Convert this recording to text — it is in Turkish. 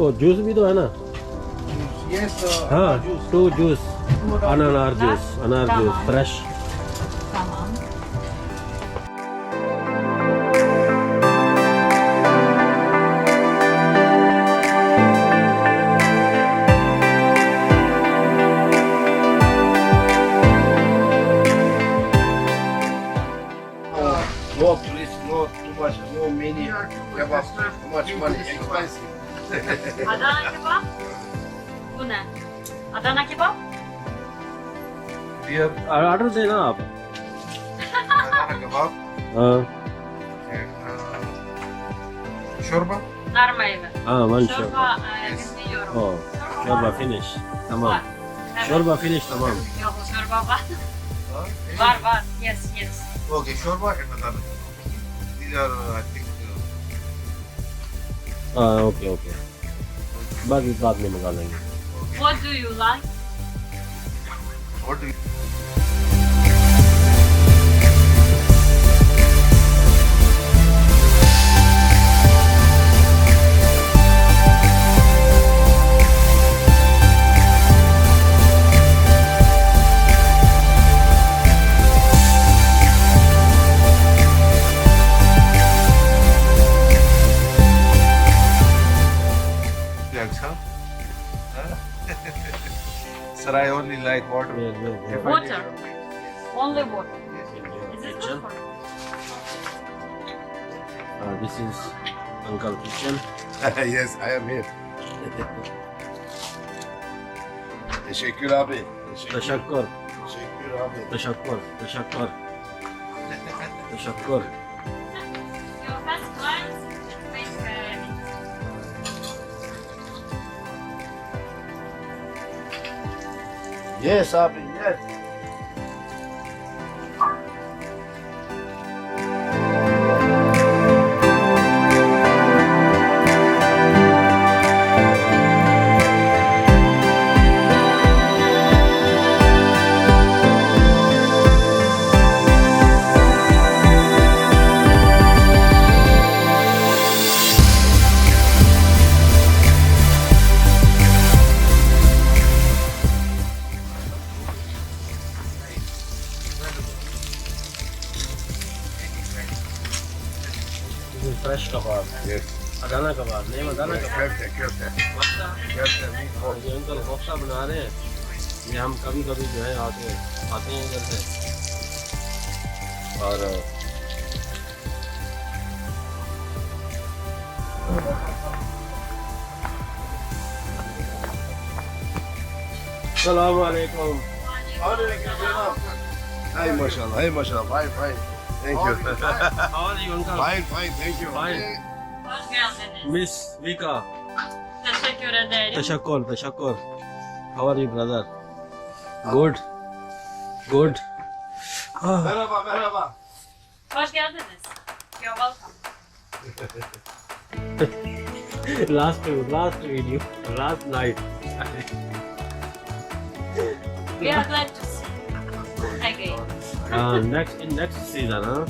इसको जूस भी तो है ना? Yes, हाँ, juice. 2 जूस, अनार juice fresh. Tamam. No, please, no too much, no many kebab. Too much money, expensive. Adana kebap. Bu ne? Adana kebap. Beer, order देना आप. banana kebab, हाँ and shorba. Narmayla. हाँ, 1 Çorba शोरबा. bilmiyorum. Oh, शोरबा फिनिश. तमाम. Var. Evet. शोरबा फिनिश तमाम. Yok çorba var. Huh? Var. Yes. Okay, shorba and banana. These are, I think, हाँ, ओके. बाकी बाद में मंगा लेंगे. What do you like? what do you? Sir, I only like water. Yeah. Water. Only water. Is this Kitchen. good for you? This is Uncle Kitchen. Yes, I am here. Teşekkür abi. Teşekkür. Teşekkür abi. Teşekkür. Your best clients make Yes abi, yes. This is fresh kebab. Yes. Adana kebab. Name Adana kebab. Köfte. Mecca. Köfte, meatball. और ये अंकल कोफ्ता बना रहे हैं. ये हम कभी जो है आते हैं इधर से. और अस्सलाम वालेकुम. Hey mashallah, fine. Thank you. How are you uncle? Fine, thank you. Fine. Hoş geldiniz. Miss Vika. Teşekkür ederim. Teşekkür. How are you brother? Good. Merhaba. Hoş geldiniz. You're welcome. last video, last night. We are glad to see you again. Next season, huh?